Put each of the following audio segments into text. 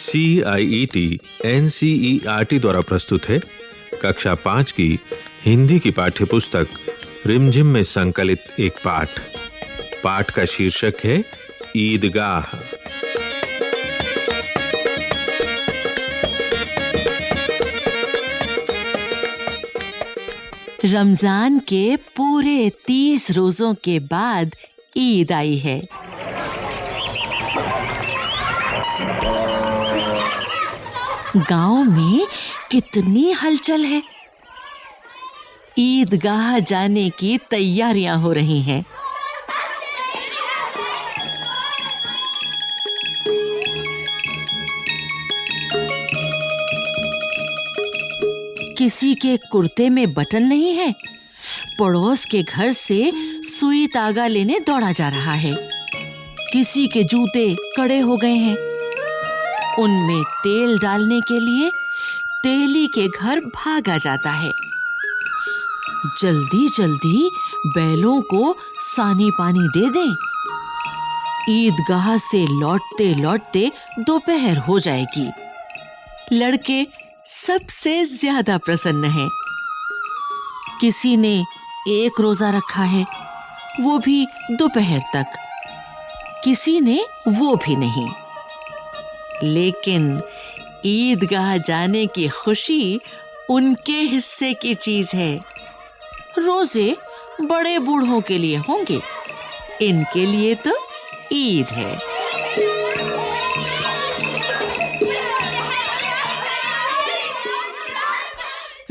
CIET NCERT द्वारा प्रस्तुत है कक्षा 5 की हिंदी की पाठ्य पुस्तक रिमझिम में संकलित एक पाठ। पाठ का शीर्षक है ईदगाह। रमजान के पूरे 30 रोजों के बाद ईद आई है। गांव में कितनी हलचल है। ईदगाह जाने की तैयारियां हो रही हैं। किसी के कुर्ते में बटन नहीं है। पड़ोस के घर से सुई तागा लेने दौड़ा जा रहा है। किसी के जूते कड़े हो गए हैं। उनमें तेल डालने के लिए तेली के घर भागा जाता है। जल्दी जल्दी बैलों को सानी पानी दे दें। ईदगाह से लौटते लौटते दोपहर हो जाएगी। लड़के सबसे ज्यादा प्रसन्न हैं। किसी ने एक रोजा रखा है, वो भी दोपहर तक। किसी ने वो भी नहीं। लेकिन ईदगाह जाने की खुशी उनके हिस्से की चीज है। रोजे बड़े बूढ़ों के लिए होंगे, इनके लिए तो ईद है।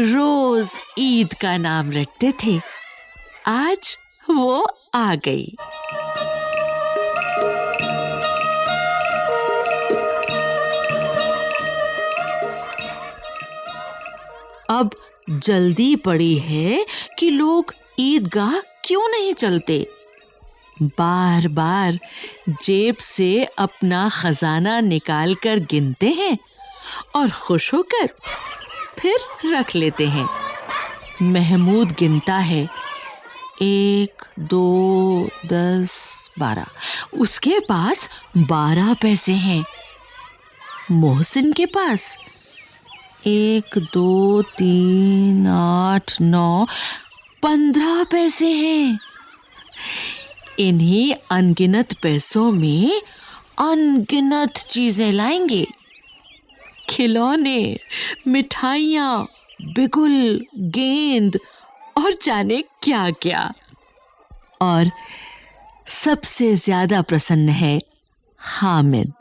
रोज ईद का नाम रटते थे, आज वो आ गई। अब जल्दी पड़ी है कि लोग ईदगाह क्यों नहीं चलते। बार बार जेब से अपना खजाना निकालकर गिनते हैं और खुश होकर फिर रख लेते हैं। महमूद गिनता है 1, 2, 10, 12। उसके पास 12 पैसे हैं। मोहसिन के पास 1, 2, 3, 8, 9, 15 पैसे हैं। इन्हीं अनगिनत पैसों में अनगिनत चीजें लाएंगे। खिलौने, मिठाइयाँ, बिगुल, गेंद और जाने क्या क्या। और सबसे ज्यादा प्रसन्न है हामिद।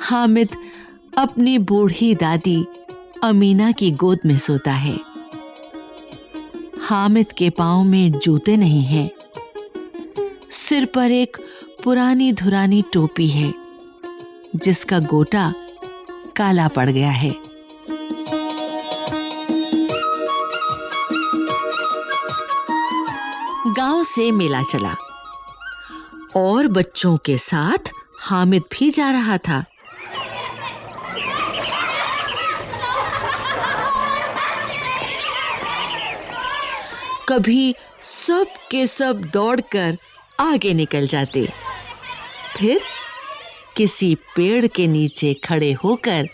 हामिद अपनी बूढ़ी दादी अमीना की गोद में सोता है। हामिद के पांव में जूते नहीं हैं। सिर पर एक पुरानी धुरानी टोपी है जिसका गोटा काला पड़ गया है। गांव से मेला चला और बच्चों के साथ हामिद भी जा रहा था। कभी सब के सब दौड़कर आगे निकल जाते, फिर किसी पेड़ के नीचे खड़े होकर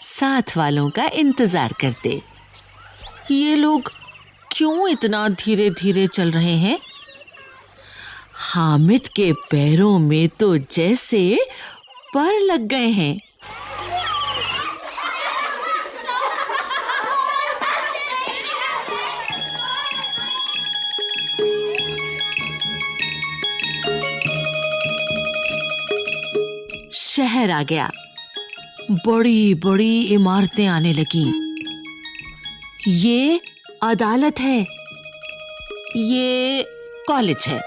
साथ वालों का इंतजार करते। ये लोग क्यों इतना धीरे धीरे चल रहे हैं? हामिद के पैरों में तो जैसे पर लग गए हैं। शहर आ गया। बड़ी बड़ी इमारतें आने लगी। ये अदालत है, ये कॉलेज है,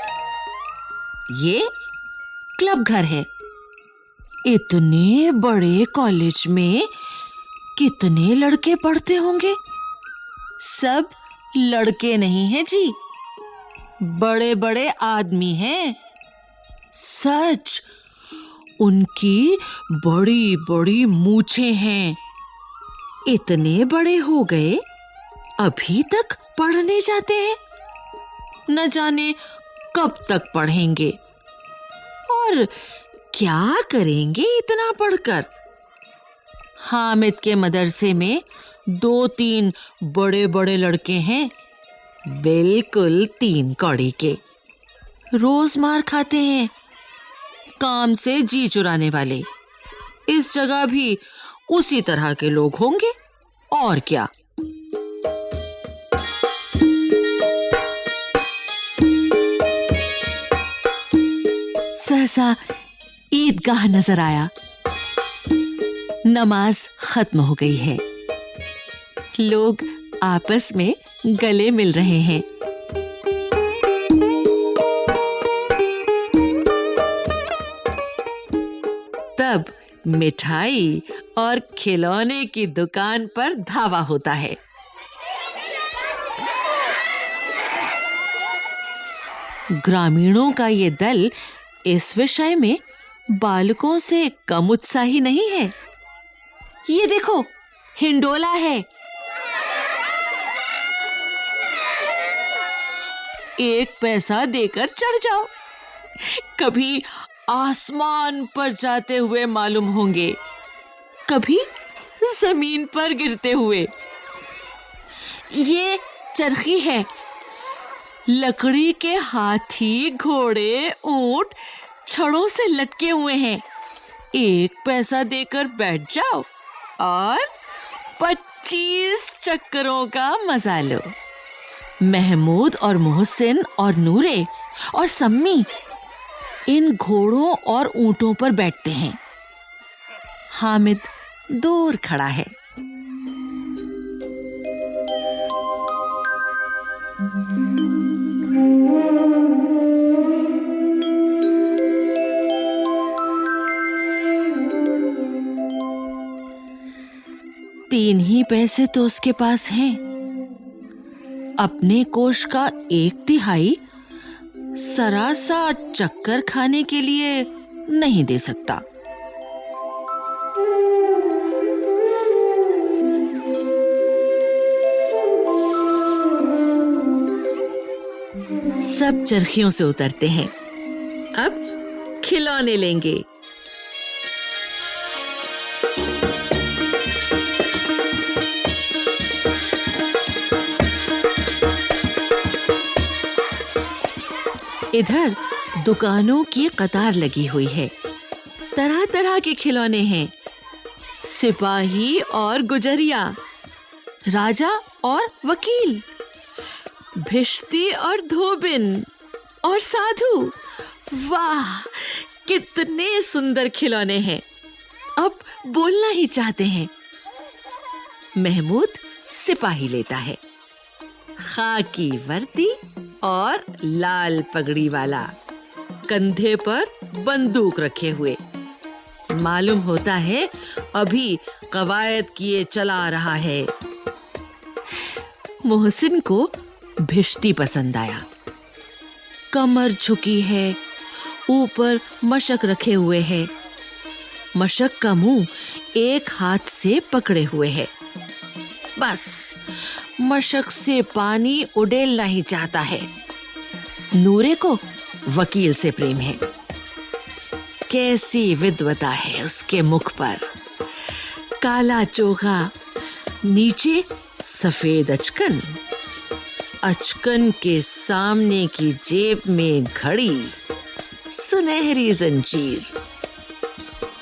ये क्लब घर है। इतने बड़े कॉलेज में कितने लड़के पढ़ते होंगे? सब लड़के नहीं हैं जी, बड़े बड़े आदमी हैं। सच, उनकी बड़ी बड़ी मूछें हैं। इतने बड़े हो गए, अभी तक पढ़ने जाते हैं। न जाने कब तक पढ़ेंगे और क्या करेंगे इतना पढ़कर। हामिद के मदरसे में 2-3 बड़े-बड़े लड़के हैं, बिल्कुल 3 कौड़ी के, रोज मार खाते हैं, काम से जी चुराने वाले। इस जगह भी उसी तरह के लोग होंगे और क्या। सहसा ईदगाह नजर आया। नमाज खत्म हो गई है। लोग आपस में गले मिल रहे हैं। तब मिठाई और खिलौने की दुकान पर धावा होता है। ग्रामीणों का ये दल इस विषय में बालकों से कम उत्साही नहीं है। ये देखो, हिंडोला है। 1 पैसा देकर चढ़ जाओ, कभी आसमान पर जाते हुए मालूम होंगे, कभी जमीन पर गिरते हुए। ये चरखी है, लकड़ी के हाथी, घोड़े, ऊंट छड़ों से लटके हुए हैं। 1 पैसा देकर बैठ जाओ और 25 चक्करों का मजा लो। महमूद और मोहसिन और नूरे और सम्मी इन घोड़ों और ऊंटों पर बैठते हैं। हामिद दूर खड़ा है। तीन ही पैसे तो उसके पास हैं। अपने कोष का 1/3 सरासा चक्कर खाने के लिए नहीं दे सकता। सब चरखियों से उतरते हैं। अब खिलौने लेंगे। इधर दुकानों की कतार लगी हुई है। तरह तरह के खिलौने हैं। सिपाही और गुजरिया, राजा और वकील, भिश्ती और धोबिन और साधु। वाह, कितने सुंदर खिलौने हैं। अब बोलना ही चाहते हैं। महमूद सिपाही लेता है, खाकी वर्दी और लाल पगड़ी वाला, कंधे पर बंदूक रखे हुए। मालूम होता है अभी कवायद किए चला रहा है। मोहसिन को भिश्ती पसंद आया। कमर झुकी है, ऊपर मशक रखे हुए है। मशक का मुंह एक हाथ से पकड़े हुए है। बस मशक से पानी उड़ेलना ही चाहता है। नूरे को वकील से प्रेम है। कैसी विद्वता है उसके मुख पर। काला चोगा, नीचे सफेद अचकन, अचकन के सामने की जेब में घड़ी, सुनहरी जंजीर।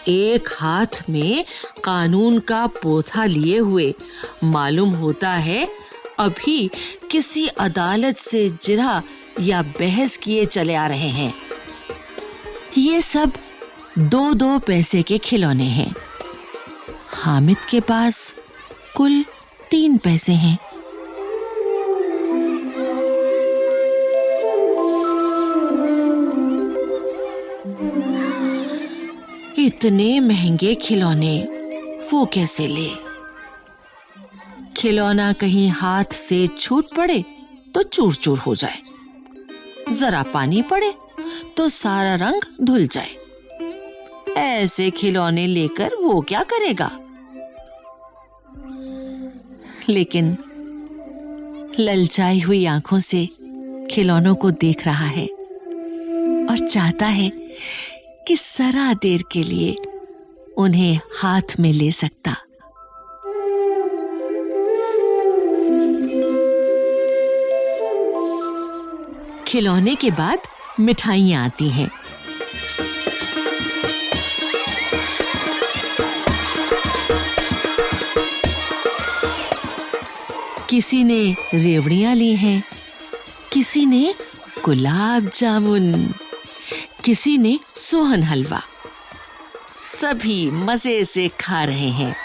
एक हाथ में कानून का पोथा लिए हुए मालूम होता है अभी किसी अदालत से जिरह या बहस किए चले आ रहे हैं। ये सब 2-2 पैसे के खिलौने हैं। हामिद के पास कुल 3 पैसे हैं। इतने महंगे खिलौने वो कैसे ले? खिलौना कहीं हाथ से छूट पड़े तो चूर चूर हो जाए, जरा पानी पड़े तो सारा रंग धुल जाए। ऐसे खिलौने लेकर वो क्या करेगा? लेकिन ललचाई हुई आंखों से खिलौनों को देख रहा है। और चाहता है कि जरा देर के लिए उन्हें हाथ में ले सकता। खिलौने के बाद मिठाइयां आती हैं। किसी ने रेवड़ियां ली हैं, किसी ने गुलाब जामुन, किसी ने सोहन हलवा। सभी मजे से खा रहे हैं।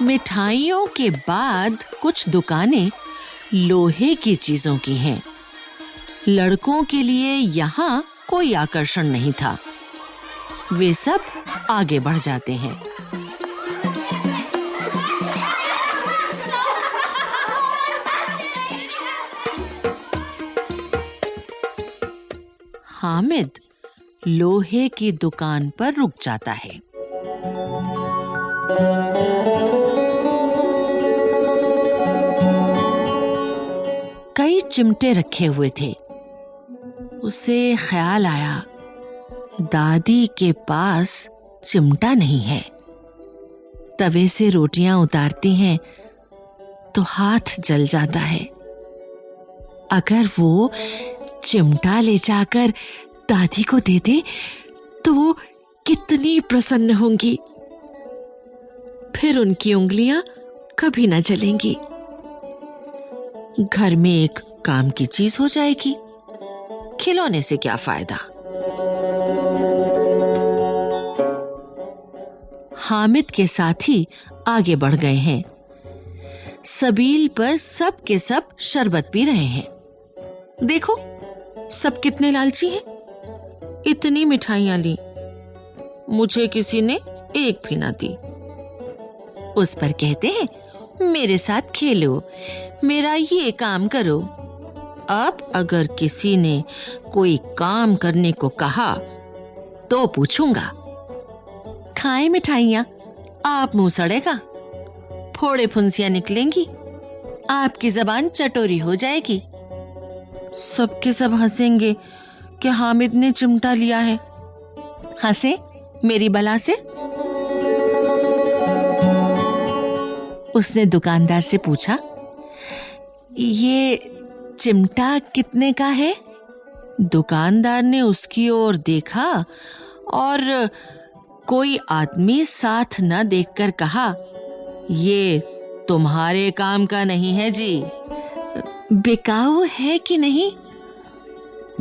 मिठाइयों के बाद कुछ दुकानें लोहे की चीजों की हैं। लड़कों के लिए यहाँ कोई आकर्षण नहीं था। वे सब आगे बढ़ जाते हैं। हामिद लोहे की दुकान पर रुक जाता है। कई चिमटे रखे हुए थे। उसे ख्याल आया, दादी के पास चिमटा नहीं है। तवे से रोटियां उतारती हैं तो हाथ जल जाता है। अगर वो चिमटा ले जाकर दादी को दे दे तो वो कितनी प्रसन्न होंगी। फिर उनकी उंगलियां कभी न जलेंगी। घर में एक काम की चीज हो जाएगी। खिलौने से क्या फायदा। हामिद के साथी आगे बढ़ गए हैं। सबील पर सब के सब शरबत पी रहे हैं। देखो सब कितने लालची हैं। इतनी मिठाइयां ली, मुझे किसी ने एक भी ना दी। उस पर कहते हैं, मेरे साथ खेलो, मेरा ये काम करो। अब अगर किसी ने कोई काम करने को कहा तो पूछूंगा, खाएं मिठाइयां, आप मुंह सड़ेगा, फोड़े फुंसियां निकलेंगी, आपकी जबान चटोरी हो जाएगी। सबके सब हंसेंगे कि हामिद ने चिमटा लिया है। हंसे मेरी बला से। उसने दुकानदार से पूछा, ये चिमटा कितने का है? दुकानदार ने उसकी ओर देखा और कोई आदमी साथ न देखकर कहा, ये तुम्हारे काम का नहीं है जी। बिकाऊ है कि नहीं?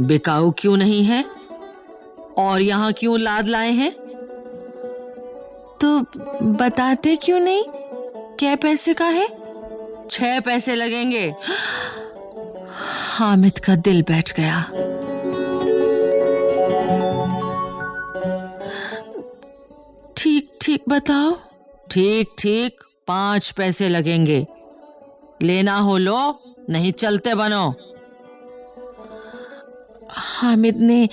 बिकाऊ क्यों नहीं है? और यहाँ क्यों लाद लाए हैं? तो बताते क्यों नहीं? क्या पैसे का है? 6 पैसे लगेंगे। हामिद का दिल बैठ गया। ठीक ठीक बताओ। ठीक ठीक 5 पैसे लगेंगे। लेना हो लो, नहीं चलते बनो। हामिद ने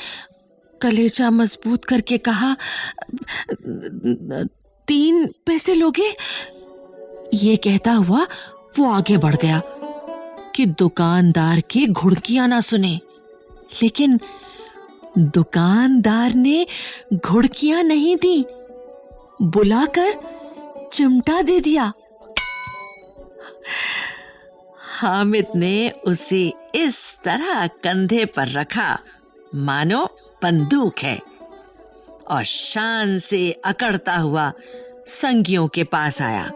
कलेजा मजबूत करके कहा, 3 पैसे लोगे? ये कहता हुआ वो आगे बढ़ गया कि दुकानदार की घुड़कियां ना सुने। लेकिन दुकानदार ने घुड़कियां नहीं दी, बुलाकर चिमटा दे दिया। हामिद ने उसे इस तरह कंधे पर रखा मानो बंदूक है, और शान से अकड़ता हुआ संगियों के पास आया।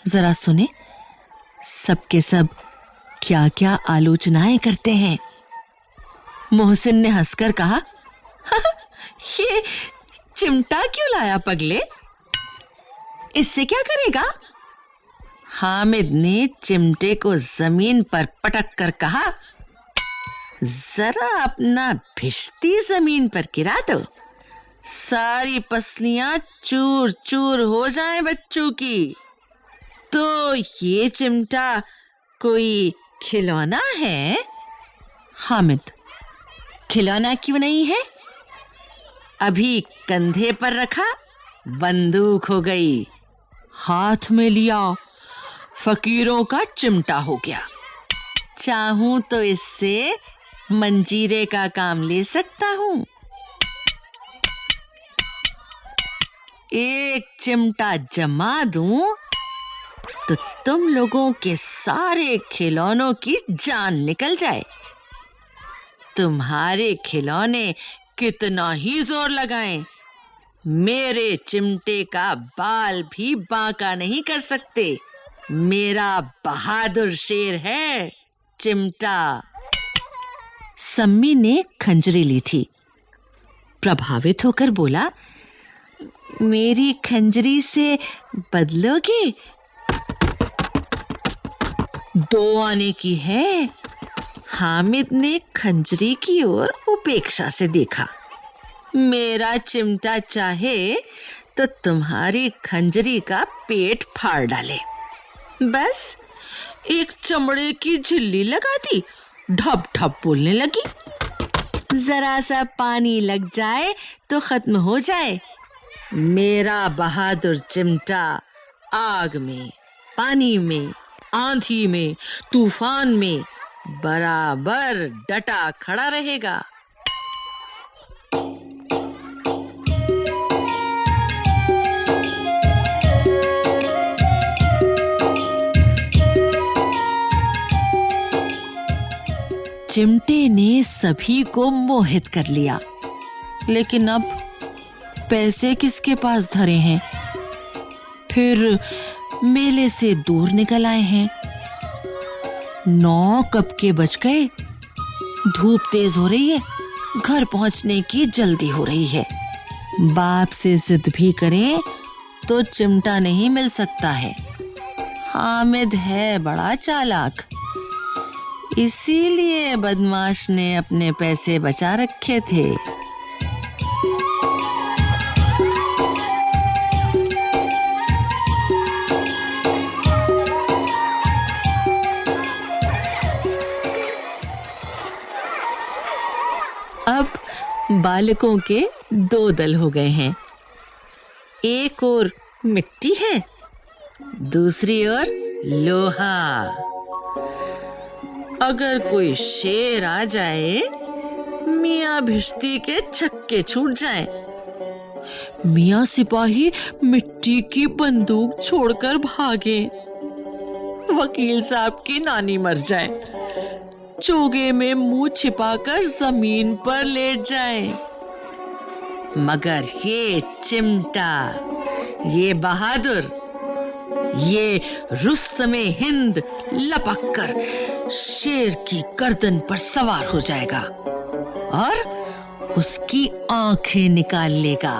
जरा सुने सबके सब क्या क्या आलोचनाएं करते हैं। मोहसिन ने हंसकर कहा, ये चिमटा क्यों लाया पगले? इससे क्या करेगा? हामिद ने चिमटे को जमीन पर पटक कर कहा, जरा अपना भिश्ती जमीन पर गिरा दो, सारी पसलियां चूर चूर हो जाएं बच्चों की। तो ये चिमटा कोई खिलौना है? हामिद, खिलौना क्यों नहीं है? अभी कंधे पर रखा, बंदूक हो गई। हाथ में लिया, फकीरों का चिमटा हो गया। चाहूं तो इससे मंजीरे का काम ले सकता हूं। एक चिमटा जमा दूं तो तुम लोगों के सारे खिलौनों की जान निकल जाए। तुम्हारे खिलौने कितना ही जोर लगाएं, मेरे चिमटे का बाल भी बांका नहीं कर सकते। मेरा बहादुर शेर है चिमटा। सम्मी ने खंजरी ली थी। प्रभावित होकर बोला, मेरी खंजरी से बदलोगे? 2 आने की है। हामिद ने खंजरी की ओर उपेक्षा से देखा। मेरा चिमटा चाहे तो तुम्हारी खंजरी का पेट फाड़ डाले। बस एक चमड़े की झिल्ली लगा दी, ढप ढप बोलने लगी। जरा सा पानी लग जाए तो खत्म हो जाए। मेरा बहादुर चिमटा आग में, पानी में, आंधी में, तूफान में बराबर डटा खड़ा रहेगा। चिमटे ने सभी को मोहित कर लिया, लेकिन अब पैसे किसके पास धरे हैं? फिर मेले से दूर निकल आए हैं। 9 कब के बज गए। धूप तेज हो रही है, घर पहुंचने की जल्दी हो रही है। बाप से जिद भी करें तो चिमटा नहीं मिल सकता है। हामिद है बड़ा चालाक, इसीलिए बदमाश ने अपने पैसे बचा रखे थे। अब बालकों के 2 दल हो गए हैं। एक ओर मिट्टी है, दूसरी ओर लोहा। अगर कोई शेर आ जाए, मियाँ भिश्ती के छक्के छूट जाएं। मियाँ सिपाही मिट्टी की बंदूक छोड़कर भागे। वकील साहब की नानी मर जाए, चोगे में मुंह छिपाकर जमीन पर लेट जाएं। मगर ये चिमटा, ये बहादुर, ये रुस्तमे हिंद लपक कर शेर की गर्दन पर सवार हो जाएगा और उसकी आंखें निकाल लेगा।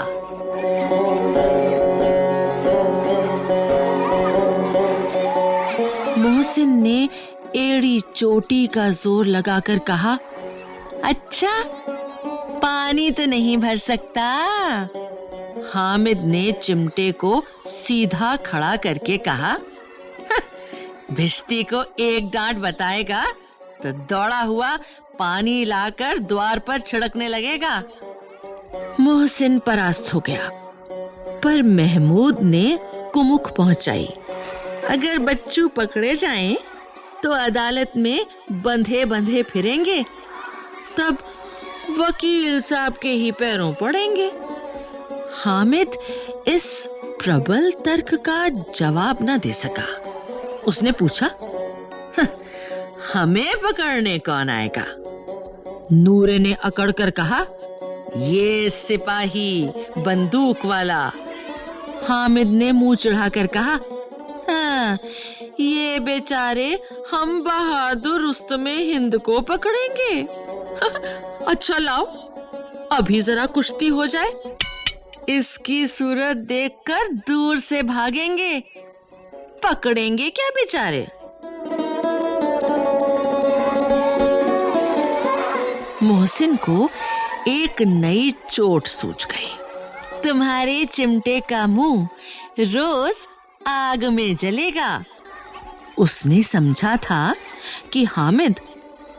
मोहसिन ने एड़ी चोटी का जोर लगाकर कहा, अच्छा, पानी तो नहीं भर सकता। हामिद ने चिमटे को सीधा खड़ा करके कहा, भिश्ती को एक डांट बताएगा तो दौड़ा हुआ पानी लाकर द्वार पर छिड़कने लगेगा। मोहसिन परास्त हो गया, पर महमूद ने कुमुख पहुंचाई। अगर बच्चू पकड़े जाएं तो अदालत में बंधे बंधे फिरेंगे, तब वकील साहब के ही पैरों पड़ेंगे। हामिद इस प्रबल तर्क का जवाब न दे सका। उसने पूछा, हमें पकड़ने कौन आएगा? नूरे ने अकड़ कर कहा, ये सिपाही बंदूक वाला। हामिद ने मुंह चढ़ाकर कहा, हाँ, ये बेचारे हम बहादुर रुस्तमे हिंद को पकड़ेंगे। अच्छा लाओ, अभी जरा कुश्ती हो जाए, इसकी सूरत देखकर दूर से भागेंगे, पकड़ेंगे क्या बेचारे। मोहसिन को एक नई चोट सूझ गई। तुम्हारे चिमटे का मुंह रोज आग में जलेगा। उसने समझा था कि हामिद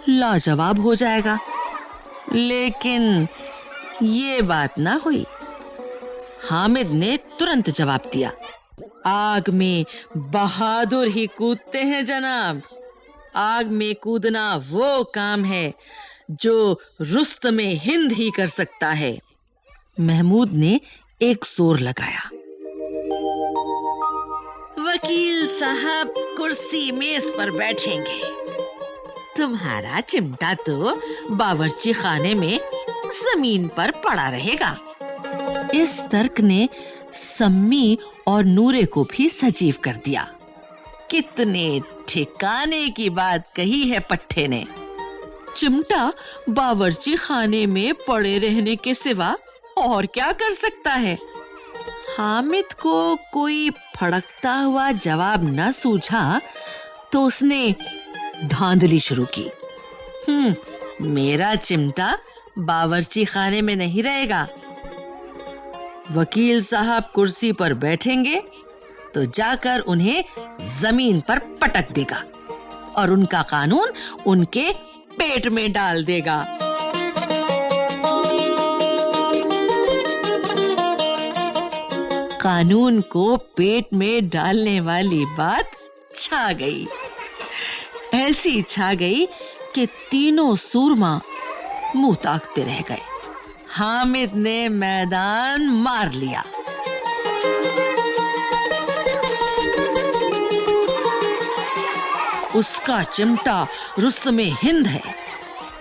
लाजवाब हो जाएगा, लेकिन ये बात ना हुई। हामिद ने तुरंत जवाब दिया, आग में बहादुर ही कूदते हैं जनाब। आग में कूदना वो काम है जो रुस्तमे हिंद ही कर सकता है। महमूद ने एक जोर लगाया। वकील साहब कुर्सी मेज पर बैठेंगे, तुम्हारा चिमटा तो बावर्ची खाने में जमीन पर पड़ा रहेगा। इस तर्क ने सम्मी और नूरे को भी सजीव कर दिया। कितने ठिकाने की बात कही है पट्टे ने। चिमटा बावर्ची खाने में पड़े रहने के सिवा और क्या कर सकता है। हामिद को कोई फड़कता हुआ जवाब न सूझा तो उसने धांधली शुरू की। मेरा चिमटा बावर्ची खाने में नहीं रहेगा। वकील साहब कुर्सी पर बैठेंगे तो जाकर उन्हें जमीन पर पटक देगा और उनका कानून उनके पेट में डाल देगा। कानून को पेट में डालने वाली बात छा गई। ऐसी छा गई कि तीनों सूरमा मुंह ताकते रह गए। हामिद ने मैदान मार लिया। उसका चिमटा रुस्तमे हिंद है।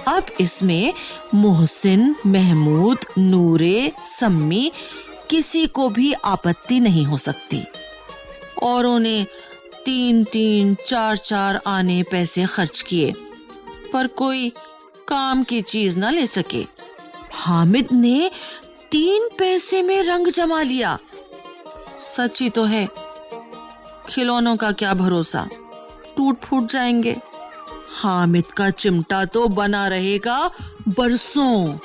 अब इसमें मोहसिन, महमूद, नूरे, सम्मी किसी को भी आपत्ति नहीं हो सकती। औरों ने 3-3, 4-4 आने पैसे खर्च किए, पर कोई काम की चीज न ले सके। हामिद ने 3 पैसे में रंग जमा लिया। सच ही तो है, खिलौनों का क्या भरोसा, टूट फूट जाएंगे। हामिद का चिमटा तो बना रहेगा बरसों।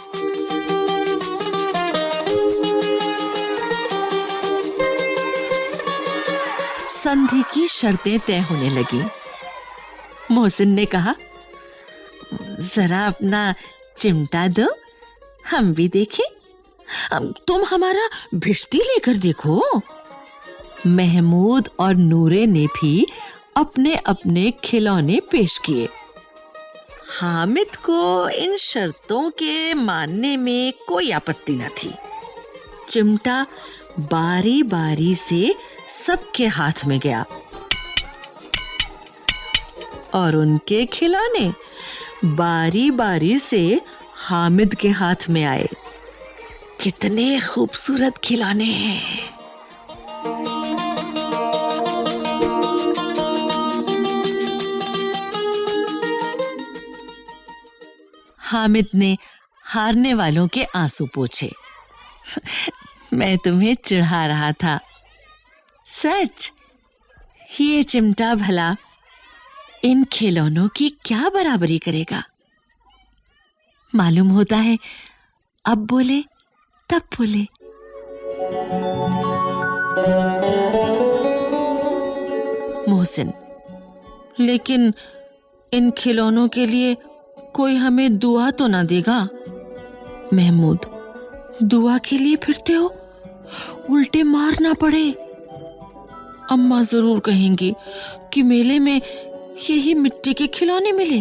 संधि की शर्तें तय होने लगी। मोहसिन ने कहा, जरा अपना चिमटा दो, हम भी देखें। तुम हमारा भिश्ती लेकर देखो। महमूद और नूरे ने भी अपने अपने खिलौने पेश किए। हामिद को इन शर्तों के मानने में कोई आपत्ति न थी। चिमटा बारी बारी से सबके हाथ में गया और उनके खिलौने बारी बारी से हामिद के हाथ में आए। कितने खूबसूरत खिलौने हैं। हामिद ने हारने वालों के आंसू पोंछे। मैं तुम्हें चिढ़ा रहा था। सच, ये चिमटा भला इन खिलौनों की क्या बराबरी करेगा। मालूम होता है, अब बोले तब बोले। मोहसिन, लेकिन इन खिलौनों के लिए कोई हमें दुआ तो ना देगा। महमूद, दुआ के लिए फिरते हो, उल्टे मार ना पड़े। अम्मा जरूर कहेंगी कि मेले में यही मिट्टी के खिलौने मिले।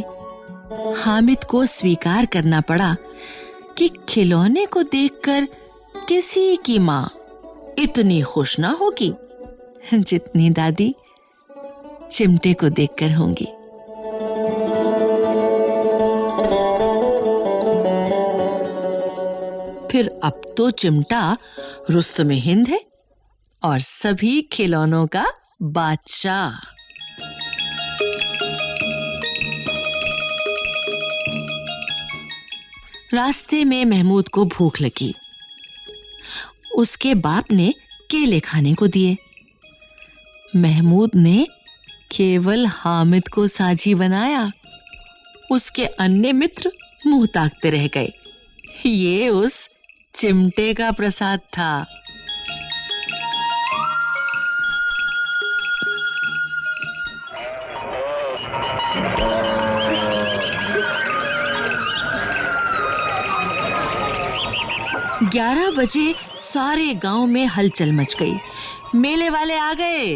हामिद को स्वीकार करना पड़ा कि खिलौने को देखकर किसी की माँ इतनी खुश ना होगी जितनी दादी चिमटे को देखकर होंगी। फिर अब तो चिमटा रुस्तमे हिंद है और सभी खिलौनों का बादशाह। रास्ते में महमूद को भूख लगी। उसके बाप ने केले खाने को दिए। महमूद ने केवल हामिद को साझी बनाया। उसके अन्य मित्र मुंह ताकते रह गए। ये उस चिमटे का प्रसाद था। ग्यारह बजे सारे गांव में हलचल मच गई। मेले वाले आ गए।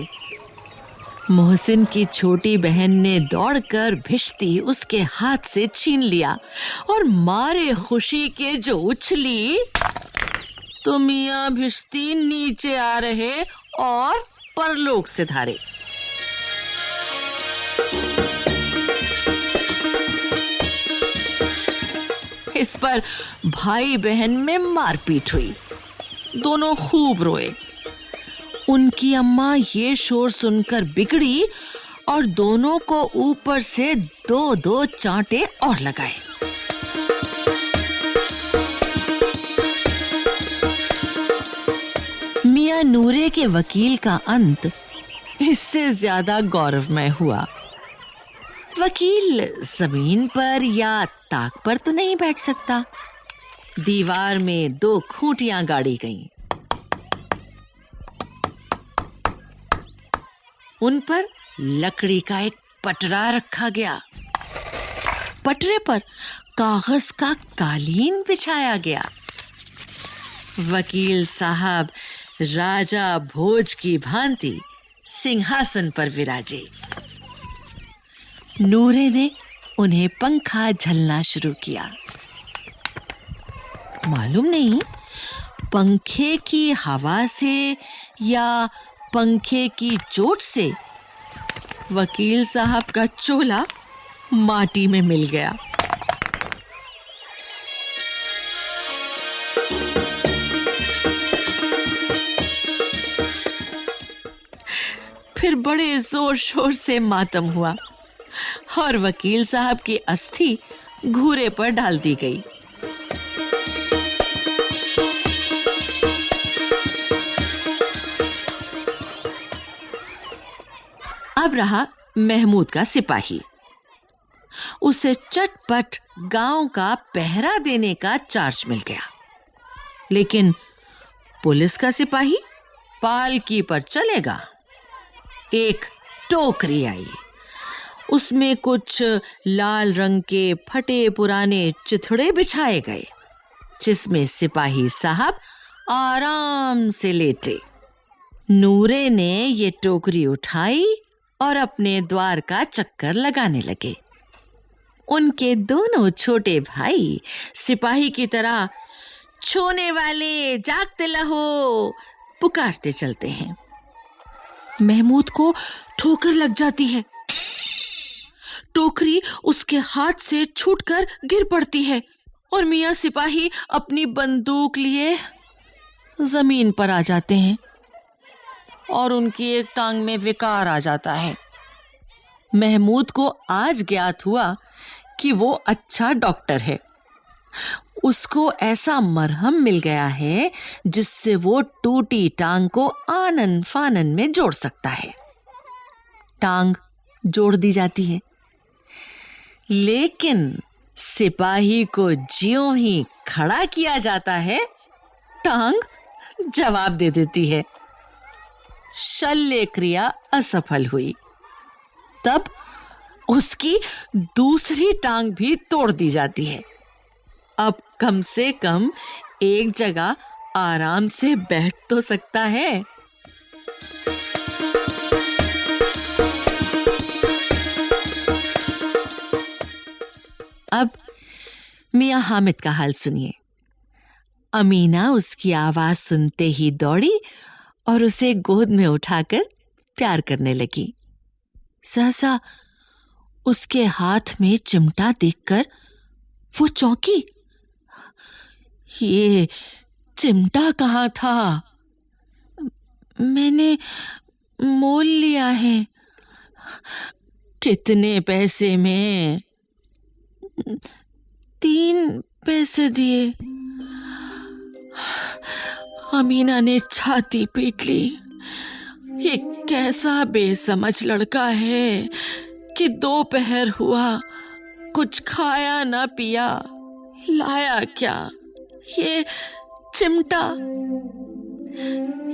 मोहसिन की छोटी बहन ने दौड़कर भिश्ती उसके हाथ से छीन लिया और मारे खुशी के जो उछली तो मियां भिश्ती नीचे आ रहे और परलोक से धारे। इस पर भाई बहन में मारपीट हुई। दोनों खूब रोए। उनकी अम्मा ये शोर सुनकर बिगड़ी और दोनों को ऊपर से दो दो चांटे और लगाए। मियां नूरे के वकील का अंत इससे ज्यादा गौरवमय हुआ। वकील जमीन पर या ताक पर तो नहीं बैठ सकता। दीवार में 2 खूंटियां गाड़ी गईं। उन पर लकड़ी का एक पटरा रखा गया। पटरे पर कागज का कालीन बिछाया गया। वकील साहब राजा भोज की भांति सिंहासन पर विराजे। नूरे ने उन्हें पंखा झलना शुरू किया। मालूम नहीं पंखे की हवा से या पंखे की चोट से वकील साहब का चोला माटी में मिल गया। फिर बड़े जोर शोर से मातम हुआ और वकील साहब की अस्थि घूरे पर डाल दी गई। अब रहा महमूद का सिपाही। उसे चटपट गांव का पहरा देने का चार्ज मिल गया। लेकिन पुलिस का सिपाही पालकी पर चलेगा। एक टोकरी आई। उसमें कुछ लाल रंग के फटे पुराने चिथड़े बिछाए गए, जिसमें सिपाही साहब आराम से लेटे। नूरे ने ये टोकरी उठाई और अपने द्वार का चक्कर लगाने लगे। उनके दोनों छोटे भाई सिपाही की तरह छोने वाले जागते लहो पुकारते चलते हैं। महमूद को ठोकर लग जाती है। टोकरी उसके हाथ से छूटकर गिर पड़ती है और मियां सिपाही अपनी बंदूक लिए जमीन पर आ जाते हैं और उनकी एक टांग में विकार आ जाता है। महमूद को आज ज्ञात हुआ कि वो अच्छा डॉक्टर है। उसको ऐसा मरहम मिल गया है जिससे वो टूटी टांग को आनन फानन में जोड़ सकता है। टांग जोड़ दी जाती है, लेकिन सिपाही को ज्यों ही खड़ा किया जाता है, टांग जवाब दे देती है। शल्य क्रिया असफल हुई। तब उसकी दूसरी टांग भी तोड़ दी जाती है। अब कम से कम एक जगह आराम से बैठ तो सकता है। अब मियां हामिद का हाल सुनिए। अमीना उसकी आवाज सुनते ही दौड़ी और उसे गोद में उठाकर प्यार करने लगी। सहसा उसके हाथ में चिमटा देखकर वो चौंकी। ये चिमटा कहाँ था? मैंने मोल लिया है। कितने पैसे में? 3 पैसे दिए। अमीना ने छाती पीट ली। ये कैसा बेसमझ लड़का है कि दोपहर हुआ, कुछ खाया ना पिया, लाया क्या? ये चिमटा।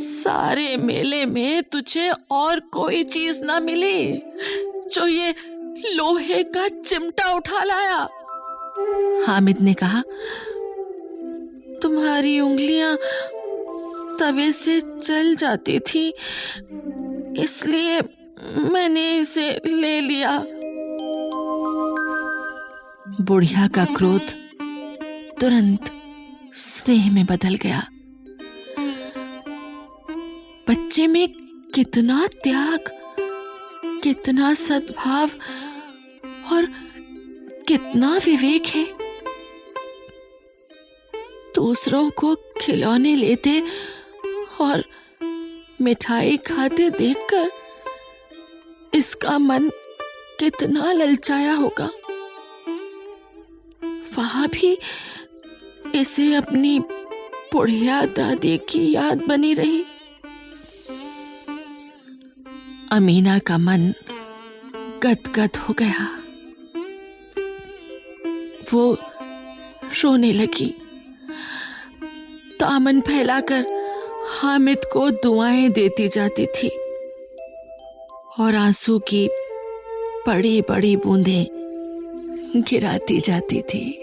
सारे मेले में तुझे और कोई चीज ना मिली जो ये लोहे का चिमटा उठा लाया। हामिद ने कहा, तुम्हारी उंगलियां तवे से जल जाती थी, इसलिए मैंने इसे ले लिया। बुढ़िया का क्रोध तुरंत स्नेह में बदल गया। बच्चे में कितना त्याग, कितना सद्भाव और कितना विवेक है। दूसरों को खिलौने लेते और मिठाई खाते देखकर इसका मन कितना ललचाया होगा। वहां भी इसे अपनी बुढ़िया दादी की याद बनी रही। अमीना का मन गदगद हो गया। वो रोने लगी, दामन फैलाकर हामिद को दुआएं देती जाती थी और आंसू की बड़ी बड़ी बूंदें गिराती जाती थी।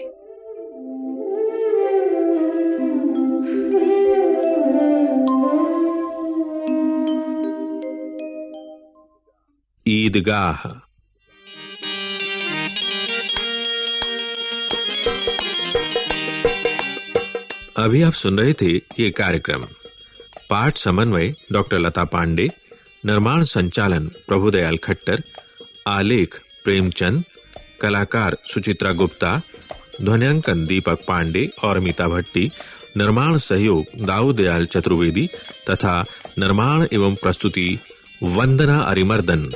ईदगाह। अभी आप सुन रहे थे ये कार्यक्रम। पाठ समन्वय डॉक्टर लता पांडे, निर्माण संचालन प्रभुदयाल खट्टर, आलेख प्रेमचंद, कलाकार सुचित्रा गुप्ता, ध्वन्यांकन दीपक पांडे और अमिता भट्टी, निर्माण सहयोग दाऊदयाल चतुर्वेदी तथा निर्माण एवं प्रस्तुति वंदना अरिमर्दन।